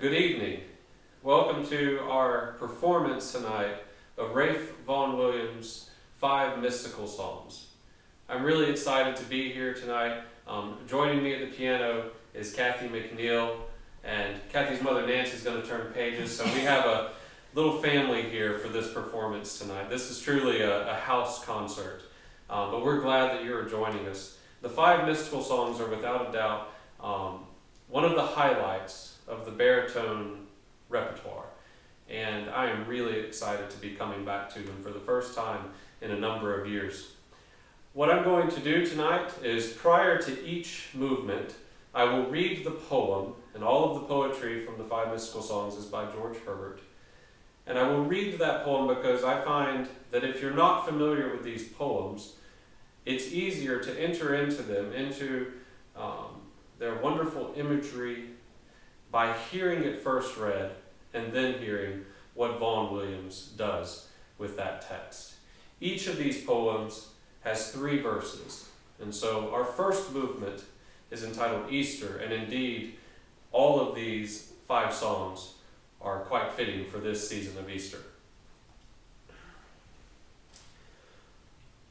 Good evening. Welcome to our performance tonight of Rafe Vaughan Williams' 5 mystical songs. I'm really excited to be here tonight. Joining me at the piano is Kathy McNeil, and Kathy's mother Nancy is going to turn pages, so we have a little family here for this performance tonight. This is truly a house concert, but we're glad that you're joining us. The 5 mystical songs are without a doubt one of the highlights of the baritone repertoire, and I am really excited to be coming back to them for the first time in a number of years. What I'm going to do tonight is, prior to each movement, I will read the poem, and all of the poetry from the 5 mystical songs is by George Herbert. And I will read that poem because I find that if you're not familiar with these poems, it's easier to enter into them, into their wonderful imagery, by hearing it first read and then hearing what Vaughan Williams does with that text. Each of these poems has 3 verses, and so our first movement is entitled Easter, and indeed all of these 5 songs are quite fitting for this season of Easter.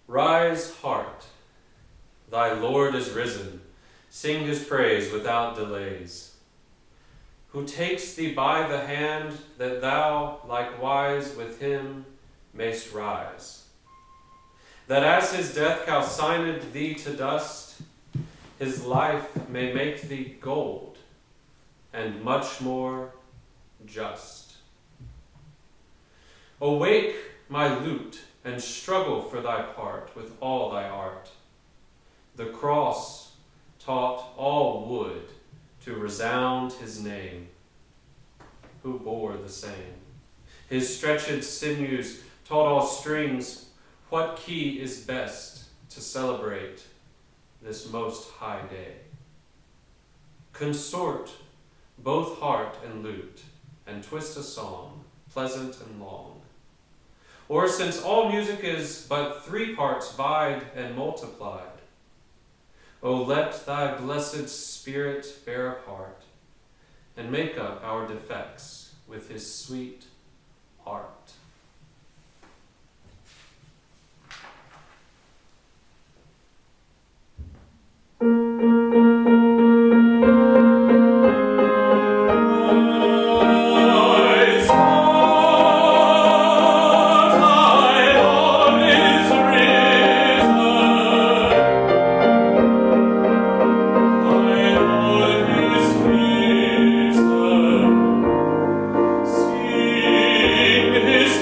Rise, heart, thy Lord is risen, sing his praise without delays. Who takes thee by the hand, that thou likewise with him mayst rise. That as his death calcined thee to dust, his life may make thee gold, and much more just. Awake, my lute, and struggle for thy part with all thy art. The cross taught all wood to resound his name, who bore the same. His stretched sinews taught all strings what key is best to celebrate this most high day. Consort both heart and lute, and twist a song, pleasant and long. Or since all music is but 3 parts vied and multiplied, O let thy blessed Spirit bear a part, and make up our defects with his sweet art. His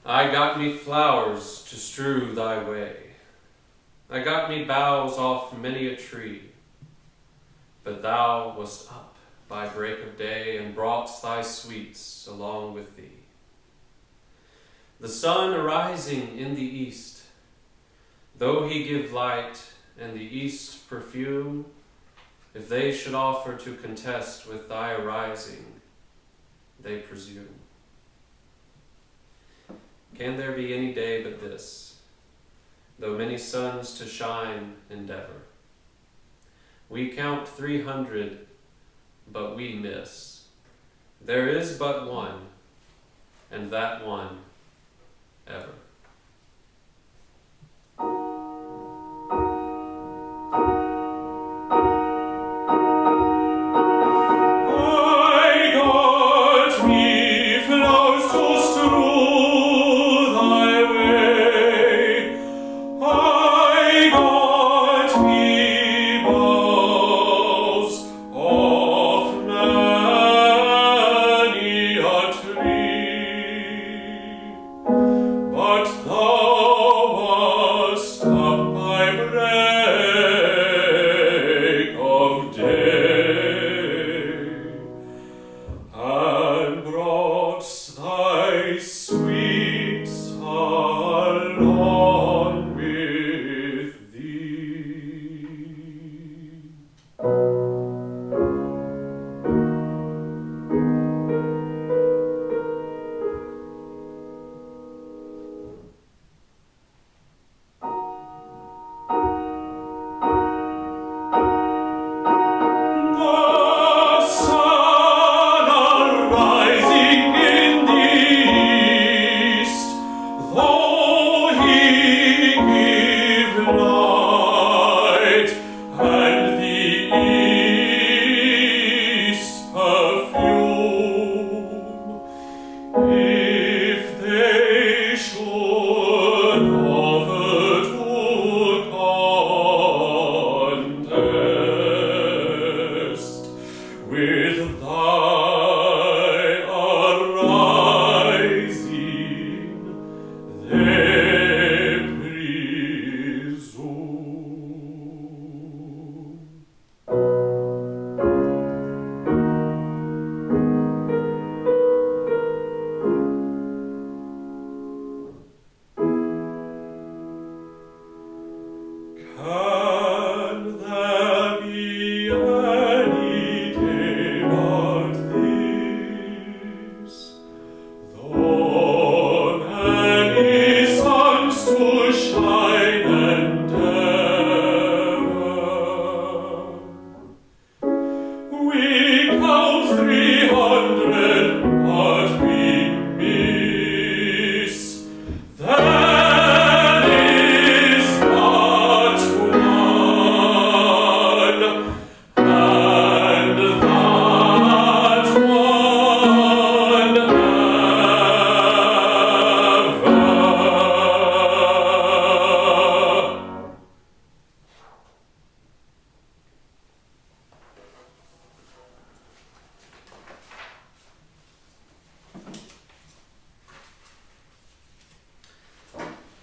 I got me flowers to strew thy way. I got me boughs off many a tree. But thou wast up by break of day, and brought'st thy sweets along with thee. The sun arising in the east, though he give light and the east perfume, if they should offer to contest with thy arising, they presume. Can there be any day but this, though many suns to shine endeavor? We count 300, but we miss. There is but one, and that one ever. But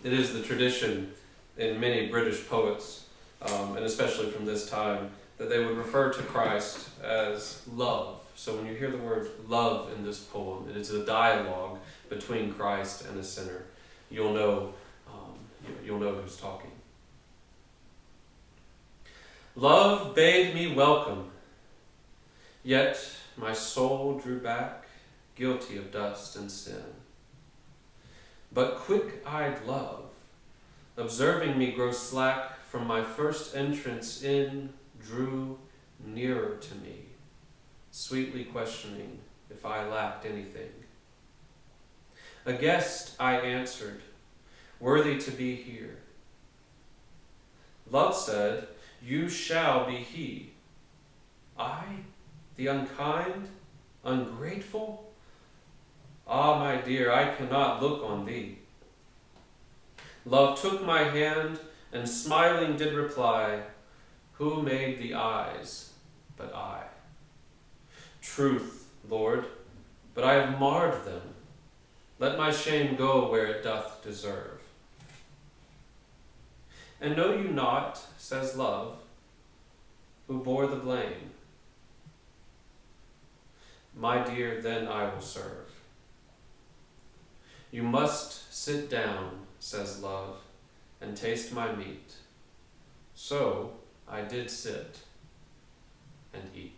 It is the tradition in many British poets, and especially from this time, that they would refer to Christ as love. So when you hear the word love in this poem, it is a dialogue between Christ and a sinner. You'll know who's talking. Love bade me welcome, yet my soul drew back, guilty of dust and sin. But quick-eyed love, observing me grow slack from my first entrance in, drew nearer to me, sweetly questioning if I lacked anything. A guest, I answered, worthy to be here. Love said, you shall be he. I, the unkind, ungrateful? Ah, my dear, I cannot look on thee. Love took my hand, and smiling did reply, who made the eyes but I? Truth, Lord, but I have marred them. Let my shame go where it doth deserve. And know you not, says love, who bore the blame? My dear, then I will serve. You must sit down, says love, and taste my meat. So I did sit and eat.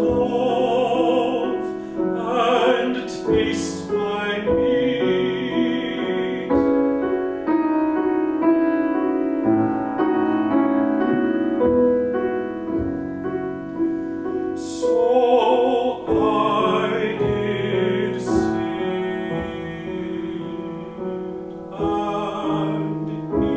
stove and taste my meat. So I did sit and eat.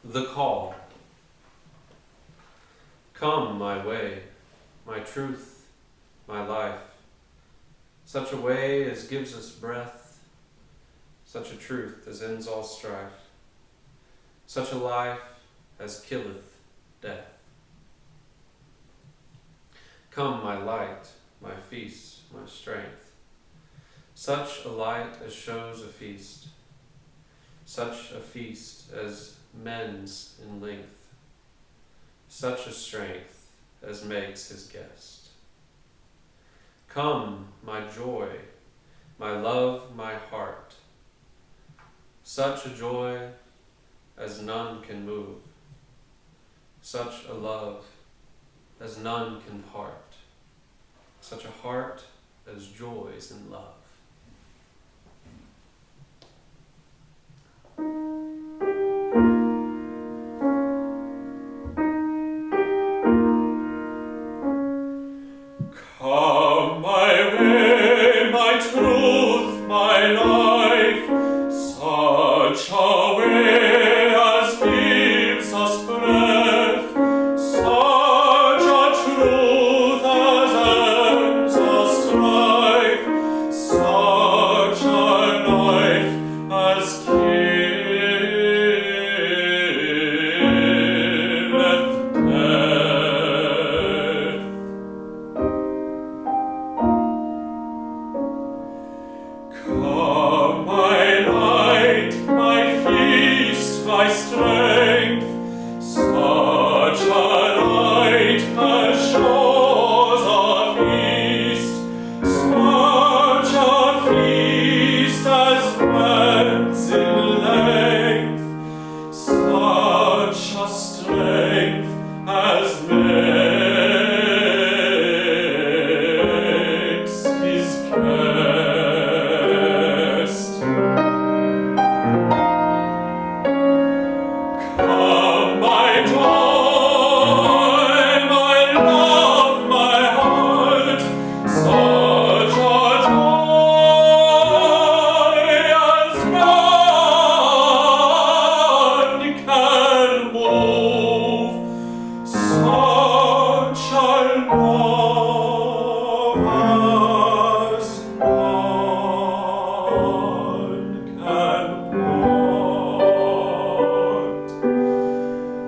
The call. Come my way, my truth, my life. Such a way as gives us breath, such a truth as ends all strife, such a life as killeth death. Come my light, my feast, my strength, such a light as shows a feast, such a feast as mends in length, such a strength as makes his guest. Come, my joy, my love, my heart, such a joy as none can move, such a love as none can part, such a heart as joys in love. Come my way, my truth, my life, such a way as gives us breath, such a truth as ends our strife, such a life as killeth death. Come my light, my feast, my strength, such a light as shows a feast, such a feast as mends in length, such a strength as makes his guest. Come my joy, my love, my heart, such a joy as none can move, such a love as none can want,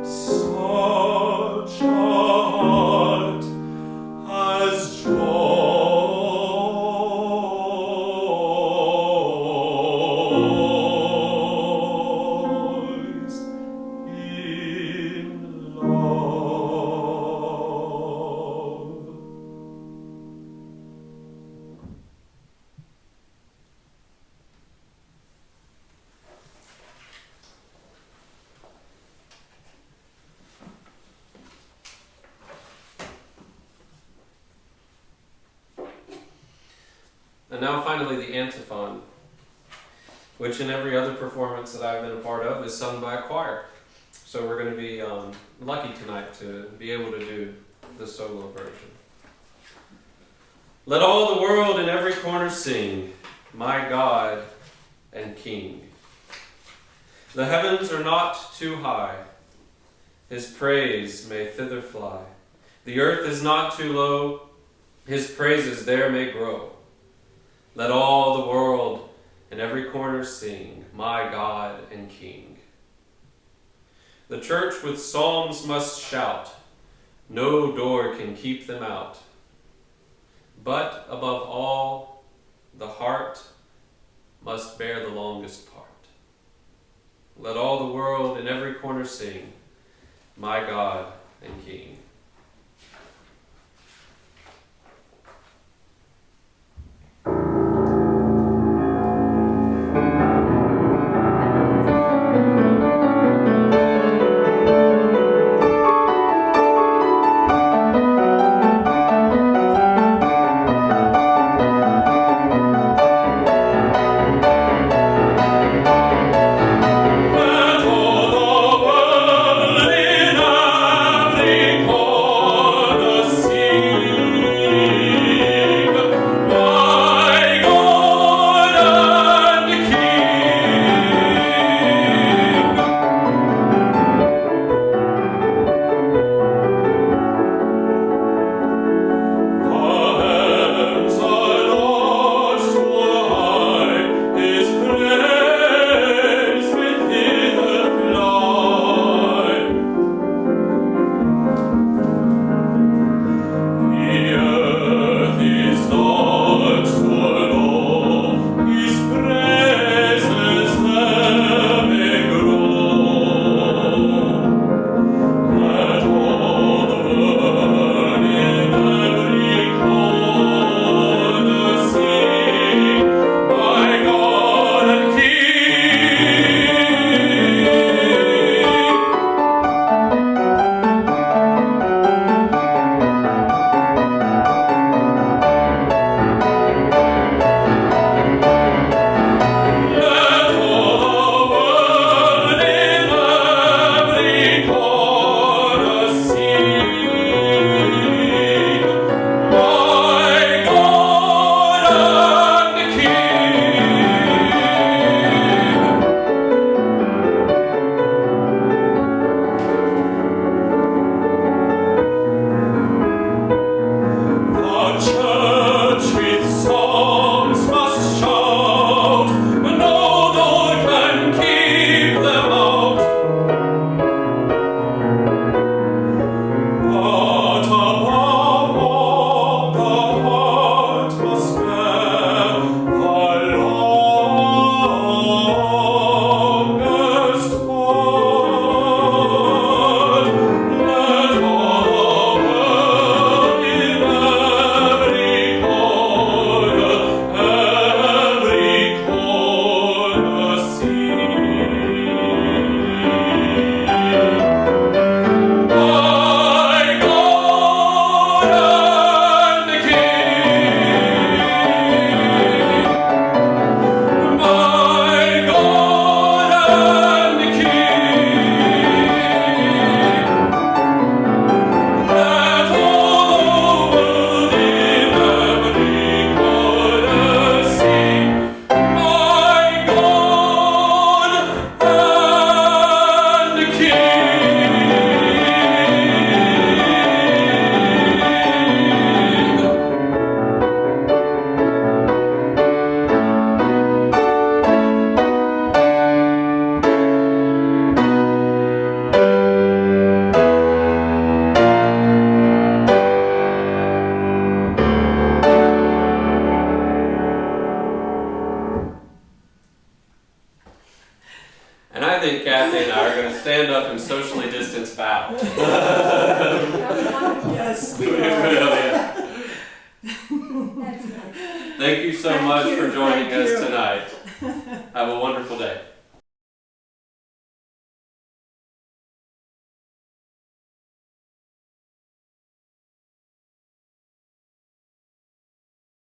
such a heart as joys in love. And now finally the antiphon. which in every other performance that I've been a part of is sung by a choir. So we're going to be lucky tonight to be able to do the solo version. Let all the world in every corner sing, my God and King. The heavens are not too high, his praise may thither fly. The earth is not too low, his praises there may grow. Let all the world in every corner sing, my God and King. The church with psalms must shout, no door can keep them out. But above all, the heart must bear the longest part. Let all the world in every corner sing, my God and King. think Kathy and I are going to stand up and socially distance bow. Yes, we Thank you so much for joining us tonight. Have a wonderful day.